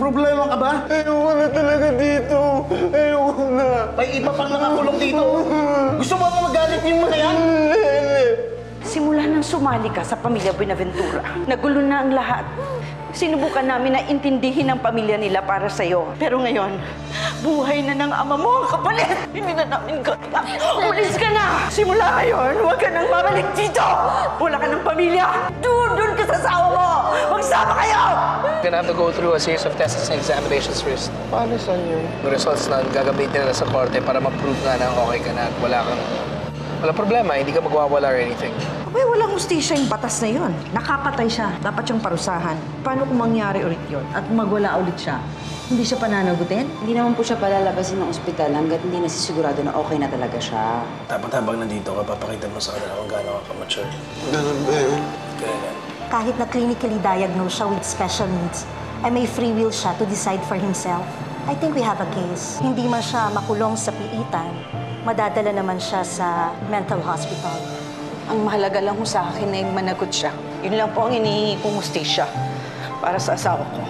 problema ka ba? Ayoko na talaga dito. Ayoko na. May iba pang nakakulong dito. Gusto mo ba magalit yung mga yan? Simula nang sumali ka sa pamilya Buenaventura, nagulo na ang lahat. Sinubukan namin na intindihin ang pamilya nila para sa'yo. Pero ngayon, buhay na ng ama mo ang kapalit. Hindi na namin kaya. Ulis ka na! Simula ngayon, huwag ka nang babalik dito! Wala ka ng pamilya! Doon ka sa asawa mo! Magsama kayo! We're gonna have to go through a series of tests and examinations first. Paano saan yun? Yung results na gagamitin nila sa korte para ma-prove nga na okay ka na at walang problema, hindi ka magwawala or anything. Abay, walang hustisya yung batas na yun. Nakapatay siya. Dapat siyang parusahan. Paano kung mangyari ulit yun at magwala ulit siya? Hindi siya pananagutin? Hindi naman po siya palalabasin ng ospital hanggat hindi nasisigurado na okay na talaga siya. Dapat habang nandito ka, papakita mo sa kanila kung gaano ka ka-mature. Ganun ba yun? Kaya yan. Kahit na clinically diagnosed siya with special needs, ay may free will siya to decide for himself. I think we have a case. Hindi man siya makulong sa piitan, madadala naman siya sa mental hospital. Ang mahalaga lang ho sa akin ay managot siya. Yun lang po ang hinihingi kong hustisya para sa asawa ko.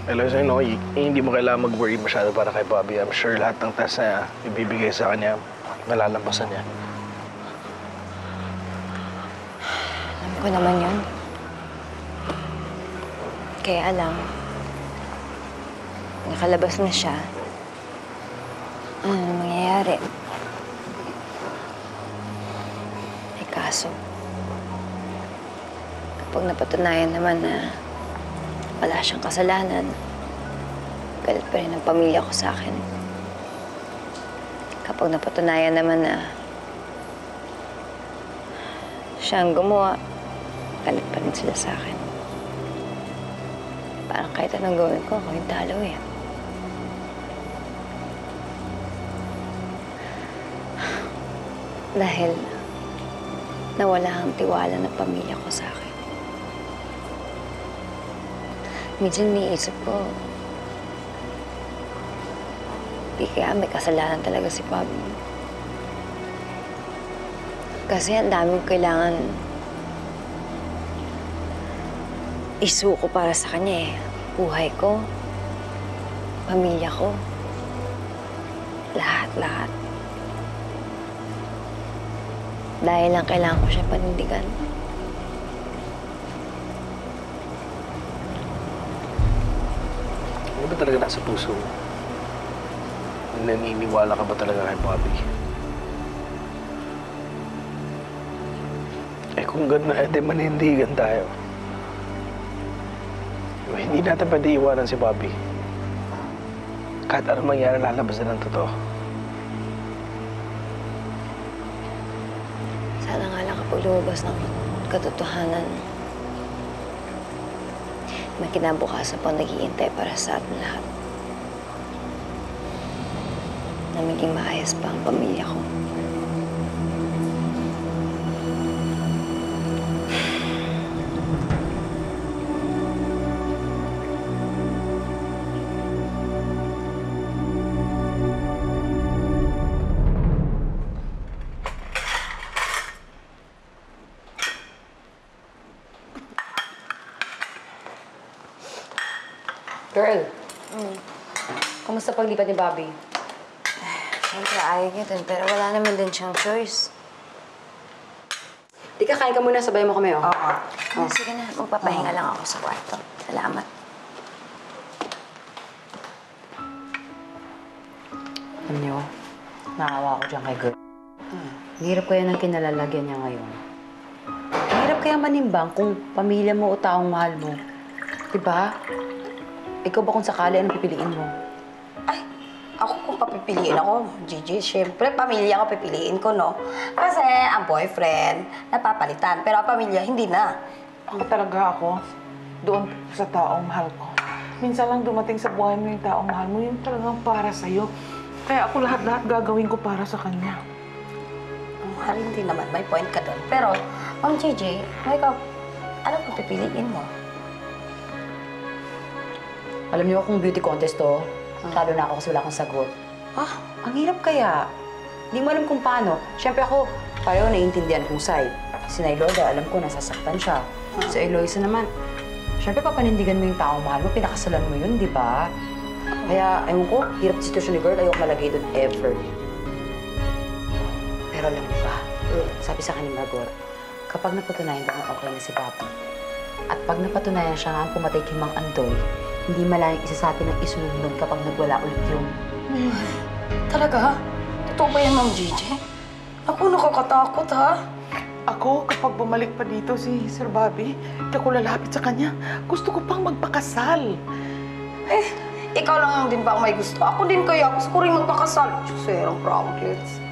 Eloise, I know, hindi mo kailangan mag-worry masyado para kay Bobby. I'm sure lahat ng test na ibibigay sa kanya, malalampasan niya. Alam ko naman yun. Kaya lang, nakalabas na siya. Ano na mangyayari? May kaso. Kapag napatunayan naman na wala siyang kasalanan, galit pa rin ang pamilya ko sa akin. Kapag napatunayan naman na siya ang gumawa, galit pa rin sila sa akin. Parang kahit anong gawin ko, ako yung talo eh. Dahil nawala ang tiwala ng pamilya ko sa akin. Minsan niisip ko, di kaya may kasalanan talaga si Bobby. Kasi ang daming kailangan isuko para sa kanya eh. Buhay ko, pamilya ko, lahat-lahat. Dahil lang kailangan ko siya panindigan. Ano ba talaga nasa puso mo? Naniniwala ka ba talaga kay Bobby? Eh kung gano'n, manindigan tayo. Hindi natin pwede iwanan si Bobby. Kahit anong mangyari, lalabas na ng totoo. Sana nga lang kapag lumabas ng katotohanan, may kinabukasan pang nag-iintay para sa atin lahat. Na maging maayos pa ang pamilya ko. Girl, kumusta paglipat ni Bobby? Siyempre, ayaw niya dun, pero wala naman din siyang choice. Di ka, kain ka muna, sabay mo kami, oh. Oo. Sige na, magpapahinga lang ako sa kwarto. Salamat. Alam niyo, naawa ako dyan kay girl. Hirap kaya ng kinalalagyan niya ngayon. Hirap kaya manimbang kung pamilya mo o taong mahal mo. Diba? Ikaw ba kung sakali, anong pipiliin mo? Ay, ako kung papipiliin ako, Gigi, syempre, pamilya ko pipiliin ko, no? Kasi ang boyfriend, napapalitan, pero ang pamilya, hindi na. Ako talaga ako, doon sa taong mahal ko. Minsan lang dumating sa buhay mo yung taong mahal mo, yun talagang para sa'yo. Kaya ako lahat-lahat gagawin ko para sa kanya. mahalin din naman. May point ka doon. Pero, Ma'am JJ, ikaw, ano kung pipiliin mo? Alam niyo kung beauty contest to, talo na ako kasi wala akong sagot. Ang hirap kaya. Hindi mo alam kung paano. Siyempre ako, pareho naiintindihan kong side. Si Nailoda, alam ko, nasasaktan siya. Si Eloisa naman, siyempre papanindigan mo yung taong mahal mo, pinakasalan mo yun, di ba? Kaya, ewan ko, hirap sitwasyon ni girl, ayoko malagay doon ever. Pero alam mo ba, sabi sa akin ni Margot, kapag napatunayan daw na okay na si Papi, at pag napatunayan siya nga ang pumatay kay Mang Andoy, hindi malayang isa sa atin ang isunod nun kapag nagwala ulit yun. Talaga? Totoo ba yan, Ma'am JJ? Ako nakakatakot, ha? Ako, kapag bumalik pa dito si Sir Bobby, hindi ako lalapit sa kanya. Gusto ko pang magpakasal. Ikaw lang din ba ang may gusto? Ako din kaya. Gusto ko rin magpakasal. Serang Franklins.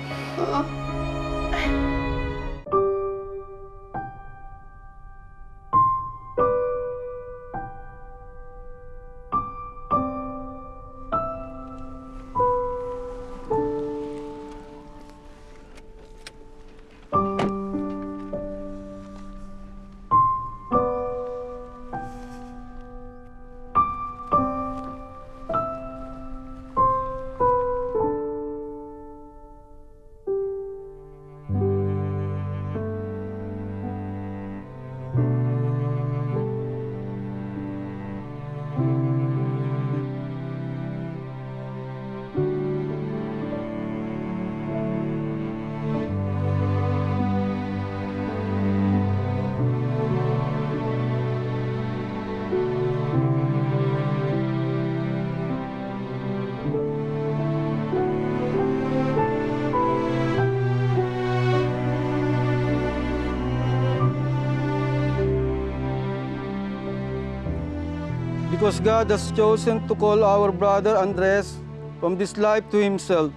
Because God has chosen to call our brother Andres from this life to himself,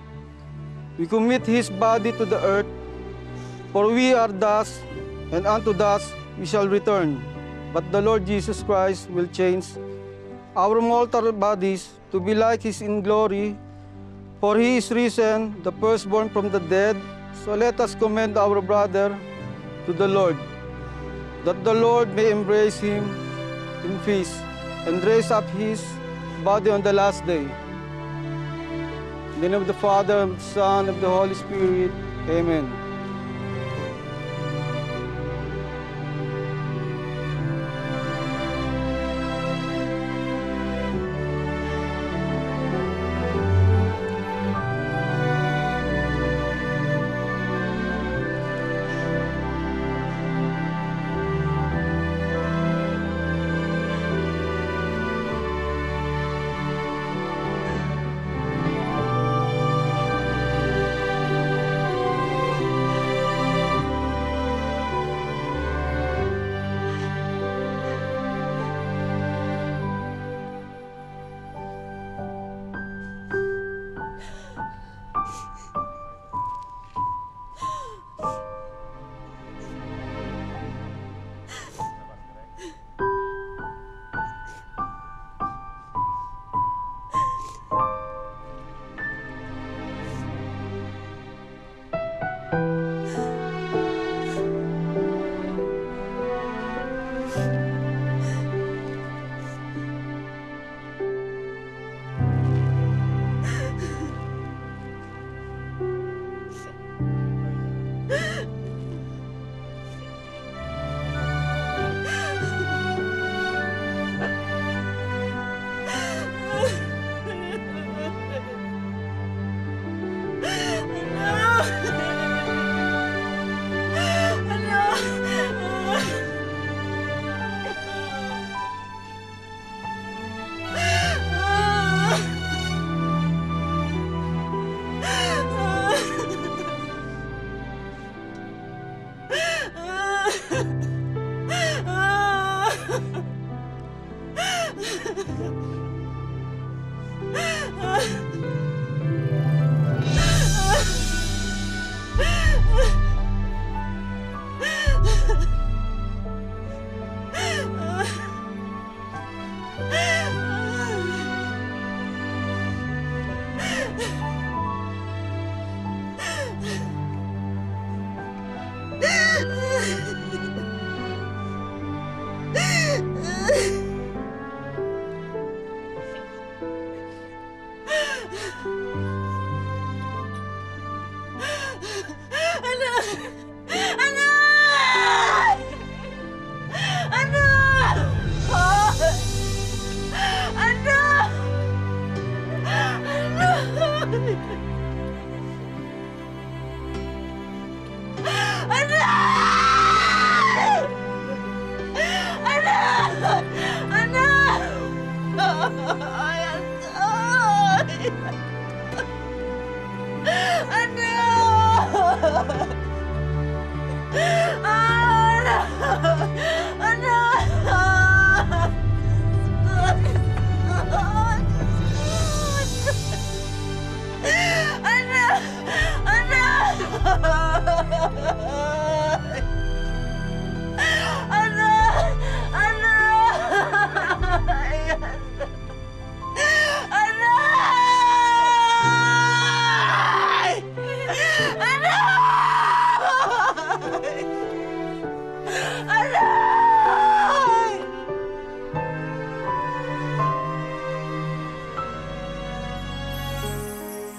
we commit his body to the earth, for we are dust, and unto dust we shall return. But the Lord Jesus Christ will change our mortal bodies to be like his in glory, for he is risen, the firstborn from the dead. So let us commend our brother to the Lord, that the Lord may embrace him in peace and raise up his body on the last day. In the name of the Father, of the Son, of the Holy Spirit. Amen.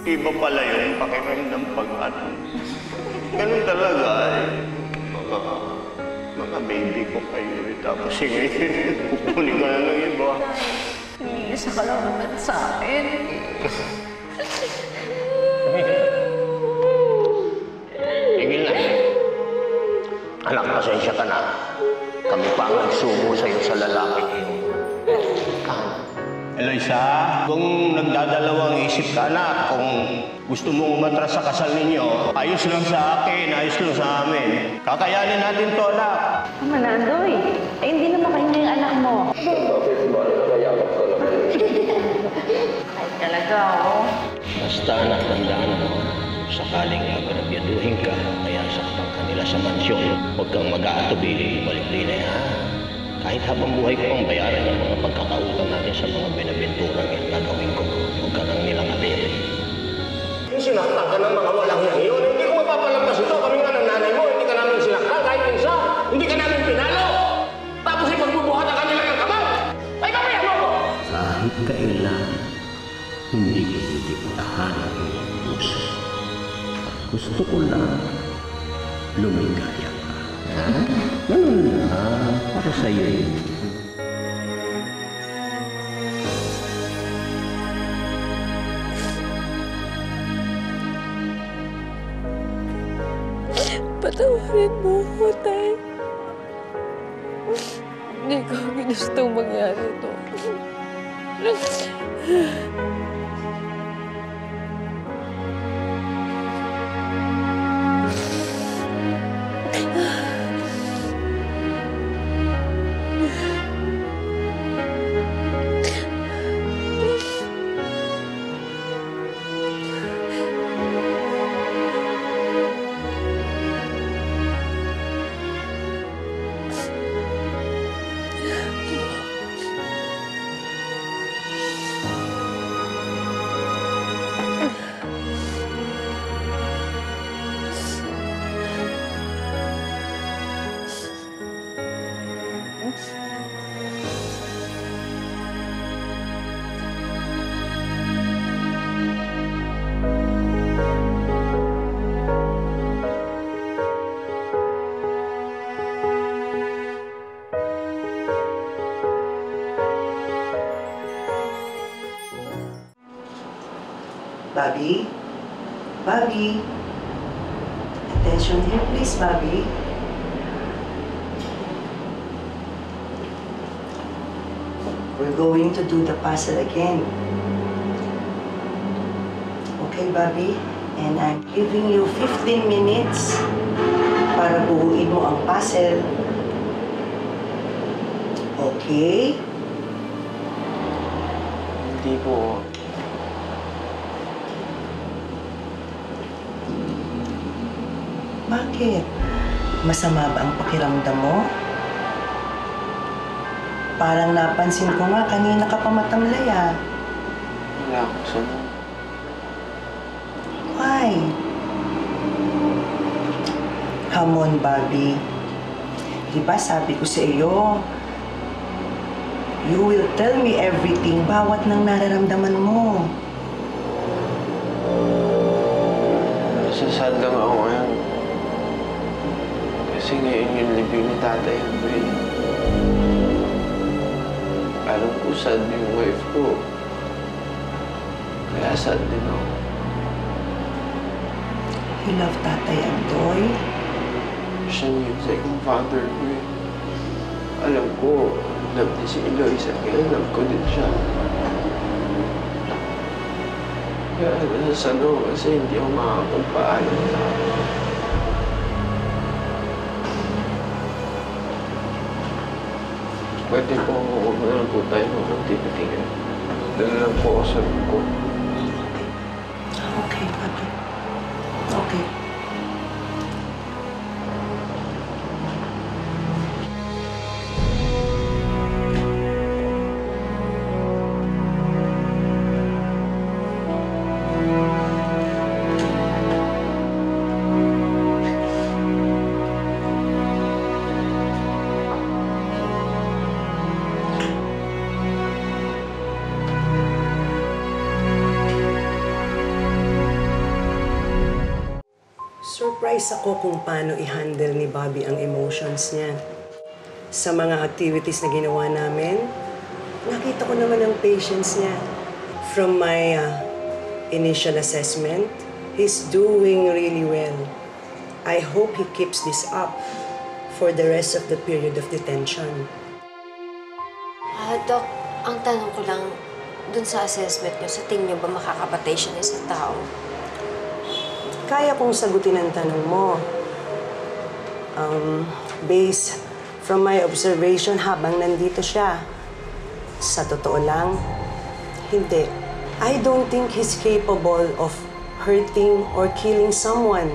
Iba pala yung pakiramdam pag ano. Ganun talaga eh. Mga baby ko kayo eh. Tapos ngayon, kukunin ka na ng iba. Iisa ka lang naman sa akin. Tingin na. Anak, pasensya ka na. Kami pa ang nagsumo sa'yo sa lalaki yun. Eloisa, kung nagdadalawang isip ka na, kung gusto mong umatras sa kasal ninyo, ayos lang sa akin, ayos lang sa amin. Kakayanin natin to, anak. Manandoy, hindi naman kayo na yung anak mo. Bakit ba nagkayakap ka naman? Ay, talaga, oh. Basta anak, tandaan mo, sakaling agarabyaduhin ka, kaya saktan ka nila sa mansyon, huwag kang mag-aatubili, balik din eh, ha? Kahit habang buhay ko ang bayaran ng mga pagkakautang natin sa mga binabenturang yan, gagawin ko. Huwag ka nang nilang abili. Yung sinaktan ka ng mga walang yan yun, hindi ko mapapalampas ito. Kami nga ng nanay mo, hindi ka namin sinaktan kahit minsan. Hindi ka namin pinalo. Tapos ipagbubuhatan ka nila ng kamay. Ay, kamayan mo ko! Kahit kailan, hindi ko didiktahan ang iyong puso. Gusto ko lang lumigaya ka. Ha? Ganun lang, para sa'yo yun. Patawarin mo ako, Tay. Hindi ko ginustong mangyari ito. Bobby? Bobby? Attention here, please, Bobby. We're going to do the puzzle again. Okay, Bobby? And I'm giving you 15 minutes para buuin mo ang puzzle. Okay? Hindi po. Bakit? Masama ba ang pakiramdam mo? Parang napansin ko nga, kanina ka pa matamlay ah. Wala akong sama. Why? Come on, Bobby. Diba sabi ko sa iyo, you will tell me everything, bawat nang nararamdaman mo. Nasasad lang ako ngayon. Kasi ngayon yung libing ni Tatay Andre. Alam ko sad yung wife ko. Kaya sad din ako. You love Tatay Andoy? Siya yung second father ko eh. Alam ko, love din si Eloisa, kaya love ko din siya. Kaya nasasad ako kasi hindi ako makakapagpaalam sa akin. Pwede po, huwag na lang po tayo magtitingin. Dala lang po ako sa room ko. Okay, Papi. Okay. Surprise ako kung paano i-handle ni Bobby ang emotions niya. Sa mga activities na ginawa namin, nakita ko naman ang patience niya. From my initial assessment, he's doing really well. I hope he keeps this up for the rest of the period of detention. Doc, ang tanong ko lang, dun sa assessment niyo, sa tingin niyo ba makakapatay siya ng isang tao? Kaya kong sagutin ang tanong mo. Based from my observation habang nandito siya. Sa totoo lang, hindi. I don't think he's capable of hurting or killing someone.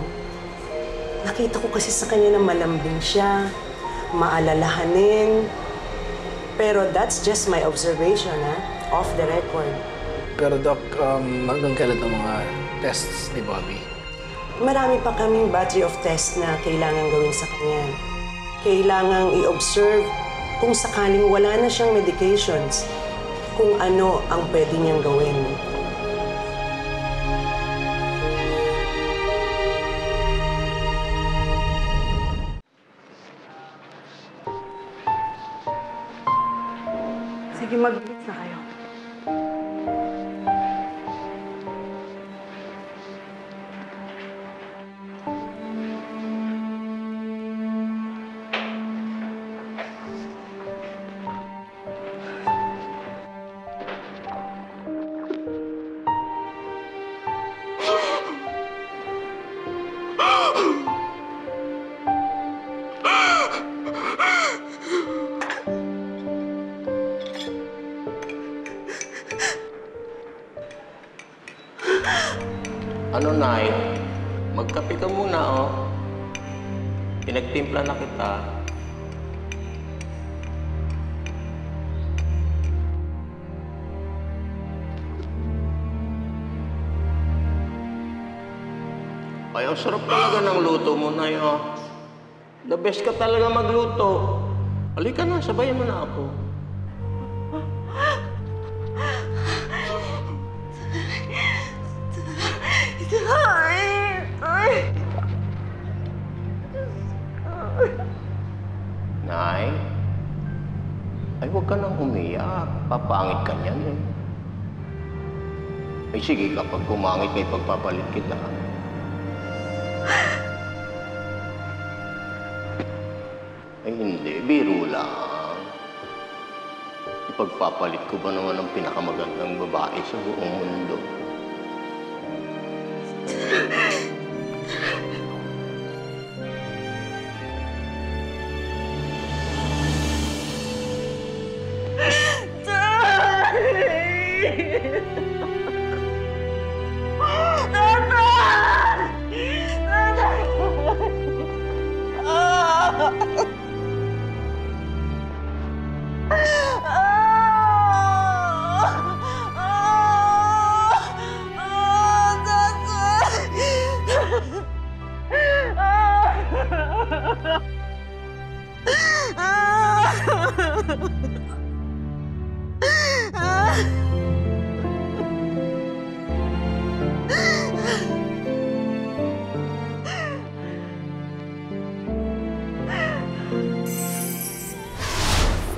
Nakita ko kasi sa kanya na malambing siya, maalalahanin. Pero that's just my observation, off the record. Pero Doc, hanggang kailan ang mga tests ni Bobby? Marami pa kaming battery of tests na kailangan gawin sa kanya. Kailangang i-observe kung sakaling wala na siyang medications, kung ano ang pwede niyang gawin. Sige, mag-blitz na kayo. Ano, Nay? Magkape ka muna, oh. Pinagtimpla na kita. Ay, ang sarap talaga ng luto mo, Nay, oh. The best ka talaga magluto. Halika na, sabayan mo na ako. Nay, ay huwag ka nang umiyak. Papangit ka niyan eh. Ay sige, kapag pumangit may pagpapalit kita. Ay hindi, biro lang. Ipagpapalit ko ba naman ang pinakamagandang babae sa buong mundo?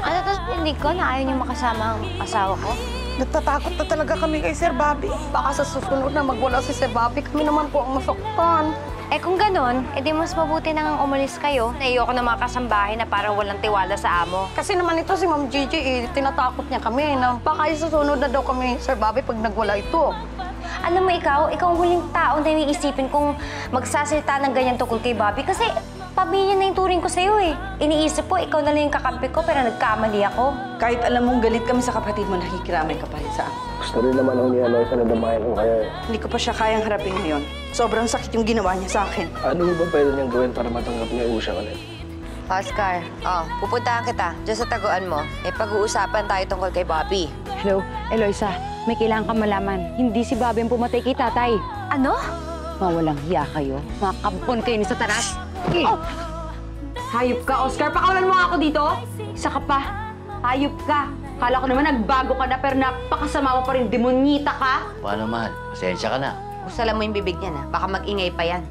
Ano to, hindi ko na ayaw niyo makasama ang asawa ko? Natatakot na talaga kami kay Sir Bobby. Baka sa susunod na magwala si Sir Bobby, kami naman po ang masaktan. Eh kung ganon, edi mas mabuti nang umalis kayo. Naiyo ko na mga kasambahay na parang walang tiwala sa amo. Kasi naman ito si Ma'am Gigi, tinatakot niya kami na baka isusunod na daw kami, Sir Bobby, pag nagwala ito. Alam mo ikaw ang huling tao na iisipin kung magsasalita ng ganyan tungkol kay Bobby. Kasi Pamilya na yung turing ko sa'yo eh. Iniisip ko, ikaw na lang yung kakampi ko, pero nagkamali ako. Kahit alam mong galit kami sa kapatid mo, nakikiramay ka pa rin sa akin. Gusto rin naman ako ni Eloisa na damayan ko kaya. Hindi ko pa siya kayang harapin ngayon. Sobrang sakit yung ginawa niya sa akin. Ano ba pwede niyang gawin para matanggap niya yung siya ulit? Oscar, pupuntahan kita. Diyan sa taguan mo. May pag-uusapan tayo tungkol kay Bobby. Hello, Eloisa. May kailangan ka malaman. Hindi si Bobby ang pumatay kay tatay. Ano? Mawalang hiya kayo. Mga kampon kayo ni Satanas. Oh! Hayop ka, Oscar. Pakawalan mo nga ako dito. Isa ka pa. Hayop ka. Kala ko naman nagbago ka na, pero napakasama mo pa rin. Demonyita ka. Paano, mahal? Pasensya ka na. Gusto lang mo yung bibig niya na. Baka mag-ingay pa yan.